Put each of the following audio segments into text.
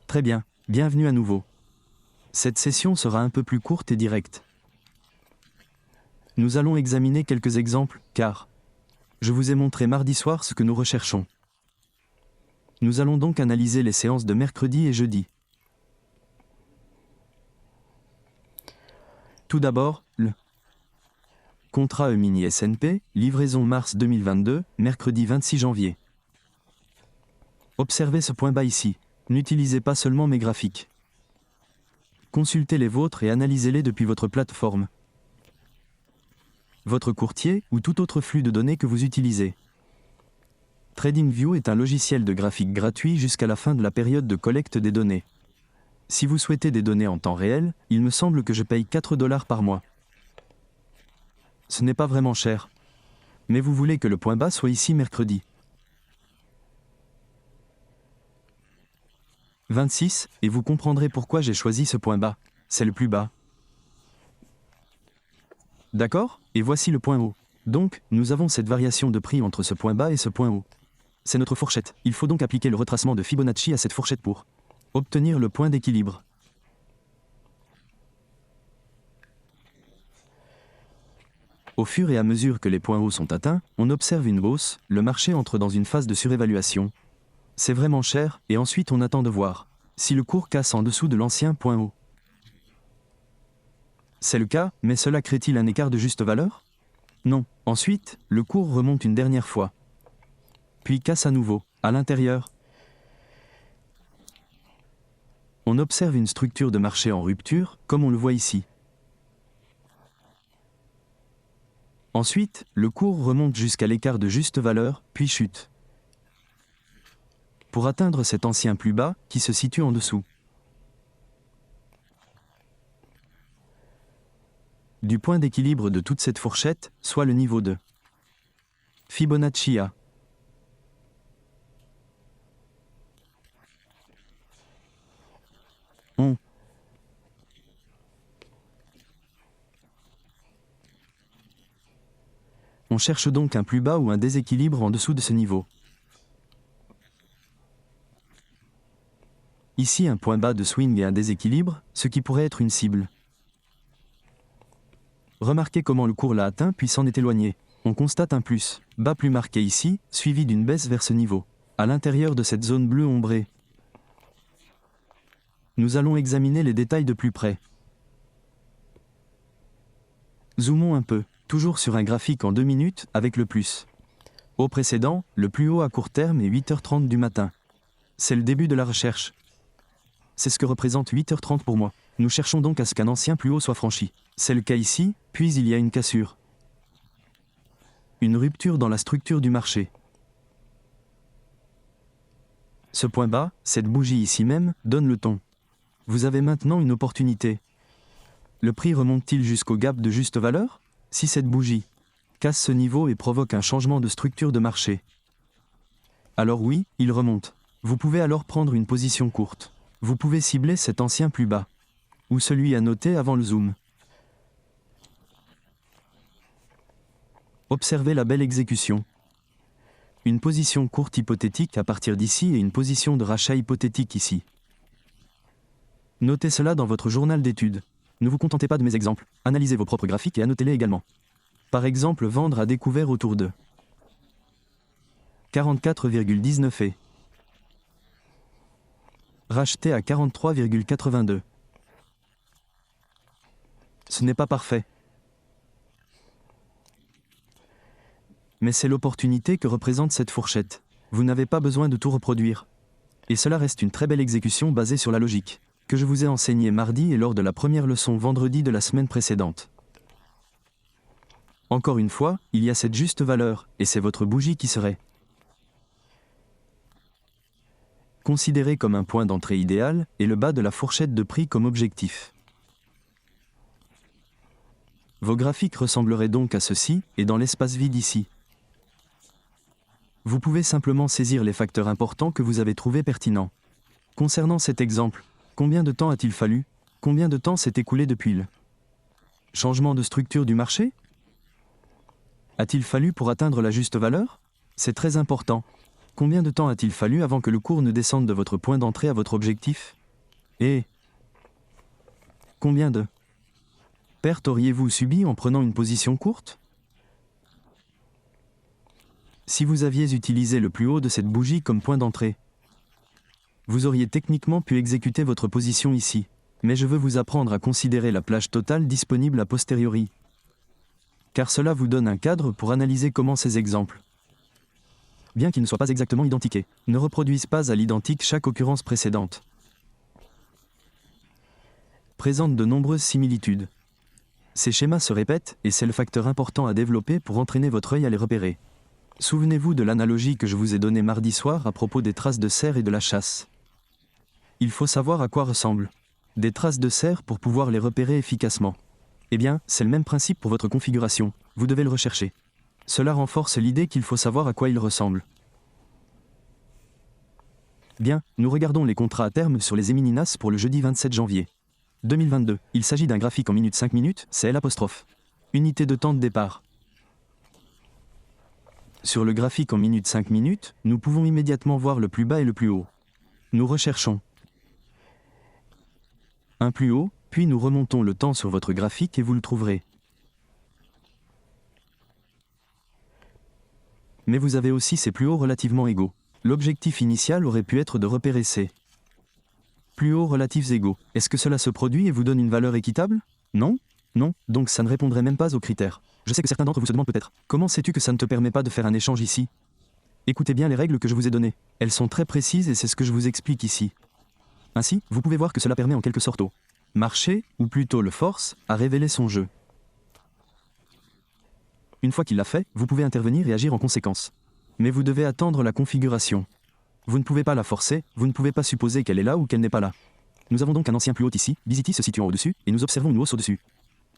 Très bien, bienvenue à nouveau. Cette session sera un peu plus courte et directe. Nous allons examiner quelques exemples, car je vous ai montré mardi soir ce que nous recherchons. Nous allons donc analyser les séances de mercredi et jeudi. Tout d'abord, le contrat E-mini SNP, livraison mars 2022, mercredi 26 janvier. Observez ce point bas ici. N'utilisez pas seulement mes graphiques. Consultez les vôtres et analysez-les depuis votre plateforme, votre courtier ou tout autre flux de données que vous utilisez. TradingView est un logiciel de graphique gratuit jusqu'à la fin de la période de collecte des données. Si vous souhaitez des données en temps réel, il me semble que je paye 4 $ par mois. Ce n'est pas vraiment cher. Mais vous voulez que le point bas soit ici mercredi. 26, et vous comprendrez pourquoi j'ai choisi ce point bas. C'est le plus bas. D'accord? Et voici le point haut. Donc, nous avons cette variation de prix entre ce point bas et ce point haut. C'est notre fourchette. Il faut donc appliquer le retracement de Fibonacci à cette fourchette pour obtenir le point d'équilibre. Au fur et à mesure que les points hauts sont atteints, on observe une hausse, le marché entre dans une phase de surévaluation. C'est vraiment cher, et ensuite on attend de voir si le cours casse en dessous de l'ancien point haut. C'est le cas, mais cela crée-t-il un écart de juste valeur? Non. Ensuite, le cours remonte une dernière fois. Puis casse à nouveau, à l'intérieur. On observe une structure de marché en rupture, comme on le voit ici. Ensuite, le cours remonte jusqu'à l'écart de juste valeur, puis chute, pour atteindre cet ancien plus bas qui se situe en dessous. Du point d'équilibre de toute cette fourchette, soit le niveau de Fibonacci A. On cherche donc un plus bas ou un déséquilibre en dessous de ce niveau. Ici un point bas de swing et un déséquilibre, ce qui pourrait être une cible. Remarquez comment le cours l'a atteint puis s'en est éloigné. On constate un plus bas plus marqué ici, suivi d'une baisse vers ce niveau, à l'intérieur de cette zone bleue ombrée. Nous allons examiner les détails de plus près. Zoomons un peu, toujours sur un graphique en 2 minutes avec le plus. Au précédent, le plus haut à court terme est 8h30 du matin. C'est le début de la recherche. C'est ce que représente 8h30 pour moi. Nous cherchons donc à ce qu'un ancien plus haut soit franchi. C'est le cas ici, puis il y a une cassure. Une rupture dans la structure du marché. Ce point bas, cette bougie ici même, donne le ton. Vous avez maintenant une opportunité. Le prix remonte-t-il jusqu'au gap de juste valeur? Si cette bougie casse ce niveau et provoque un changement de structure de marché, alors oui, il remonte. Vous pouvez alors prendre une position courte. Vous pouvez cibler cet ancien plus bas, ou celui à noter avant le zoom. Observez la belle exécution. Une position courte hypothétique à partir d'ici et une position de rachat hypothétique ici. Notez cela dans votre journal d'études. Ne vous contentez pas de mes exemples, analysez vos propres graphiques et annotez-les également. Par exemple, vendre à découvert autour de 44,19 et racheter à 43,82. Ce n'est pas parfait. Mais c'est l'opportunité que représente cette fourchette. Vous n'avez pas besoin de tout reproduire. Et cela reste une très belle exécution basée sur la logique, que je vous ai enseignée mardi et lors de la première leçon vendredi de la semaine précédente. Encore une fois, il y a cette juste valeur, et c'est votre bougie qui serait considérée comme un point d'entrée idéal, et le bas de la fourchette de prix comme objectif. Vos graphiques ressembleraient donc à ceci, et dans l'espace vide ici. Vous pouvez simplement saisir les facteurs importants que vous avez trouvés pertinents. Concernant cet exemple, combien de temps a-t-il fallu? Combien de temps s'est écoulé depuis le changement de structure du marché? A-t-il fallu pour atteindre la juste valeur? C'est très important. Combien de temps a-t-il fallu avant que le cours ne descende de votre point d'entrée à votre objectif? Et combien de pertes auriez-vous subi en prenant une position courte? Si vous aviez utilisé le plus haut de cette bougie comme point d'entrée, vous auriez techniquement pu exécuter votre position ici. Mais je veux vous apprendre à considérer la plage totale disponible a posteriori. Car cela vous donne un cadre pour analyser comment ces exemples, bien qu'ils ne soient pas exactement identiques, ne reproduisent pas à l'identique chaque occurrence précédente, présentent de nombreuses similitudes. Ces schémas se répètent et c'est le facteur important à développer pour entraîner votre œil à les repérer. Souvenez-vous de l'analogie que je vous ai donnée mardi soir à propos des traces de cerf et de la chasse. Il faut savoir à quoi ressemblent des traces de cerf pour pouvoir les repérer efficacement. Eh bien, c'est le même principe pour votre configuration, vous devez le rechercher. Cela renforce l'idée qu'il faut savoir à quoi il ressemble. Bien, nous regardons les contrats à terme sur les Emininas pour le jeudi 27 janvier 2022. Il s'agit d'un graphique en minutes 5 minutes, c'est L'. Unité de temps de départ. Sur le graphique en minutes 5 minutes, nous pouvons immédiatement voir le plus bas et le plus haut. Nous recherchons un plus haut, puis nous remontons le temps sur votre graphique et vous le trouverez. Mais vous avez aussi ces plus hauts relativement égaux. L'objectif initial aurait pu être de repérer ces plus hauts relatifs égaux. Est-ce que cela se produit et vous donne une valeur équitable? Non? Non, donc ça ne répondrait même pas aux critères. Je sais que certains d'entre vous se demandent peut-être, comment sais-tu que ça ne te permet pas de faire un échange ici? Écoutez bien les règles que je vous ai données. Elles sont très précises et c'est ce que je vous explique ici. Ainsi, vous pouvez voir que cela permet en quelque sorte au marché, ou plutôt le force, à révéler son jeu. Une fois qu'il l'a fait, vous pouvez intervenir et agir en conséquence. Mais vous devez attendre la configuration. Vous ne pouvez pas la forcer, vous ne pouvez pas supposer qu'elle est là ou qu'elle n'est pas là. Nous avons donc un ancien plus haut ici, Bizity se situant au-dessus, et nous observons une hausse au-dessus.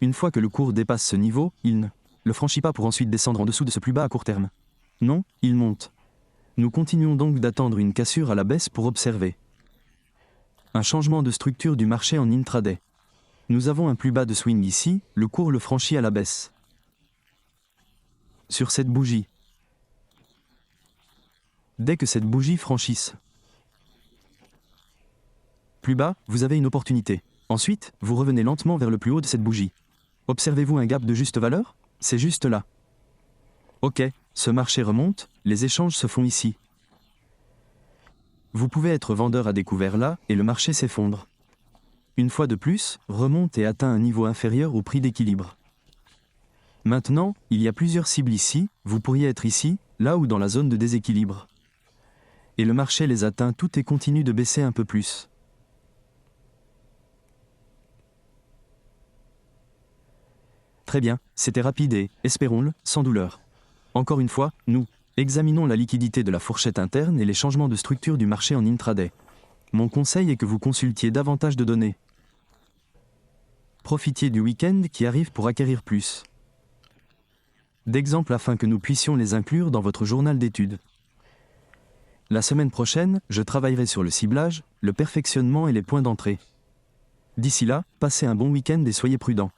Une fois que le cours dépasse ce niveau, il ne le franchit pas pour ensuite descendre en dessous de ce plus bas à court terme. Non, il monte. Nous continuons donc d'attendre une cassure à la baisse pour observer un changement de structure du marché en intraday. Nous avons un plus bas de swing ici, le cours le franchit à la baisse. Sur cette bougie. Dès que cette bougie franchisse plus bas, vous avez une opportunité. Ensuite, vous revenez lentement vers le plus haut de cette bougie. Observez-vous un gap de juste valeur? C'est juste là. Ok, ce marché remonte, les échanges se font ici. Vous pouvez être vendeur à découvert là, et le marché s'effondre. Une fois de plus, remonte et atteint un niveau inférieur au prix d'équilibre. Maintenant, il y a plusieurs cibles ici, vous pourriez être ici, là ou dans la zone de déséquilibre. Et le marché les atteint toutes et continue de baisser un peu plus. Très bien, c'était rapide et, espérons-le, sans douleur. Encore une fois, nous examinons la liquidité de la fourchette interne et les changements de structure du marché en intraday. Mon conseil est que vous consultiez davantage de données. Profitiez du week-end qui arrive pour acquérir plus d'exemples afin que nous puissions les inclure dans votre journal d'études. La semaine prochaine, je travaillerai sur le ciblage, le perfectionnement et les points d'entrée. D'ici là, passez un bon week-end et soyez prudents.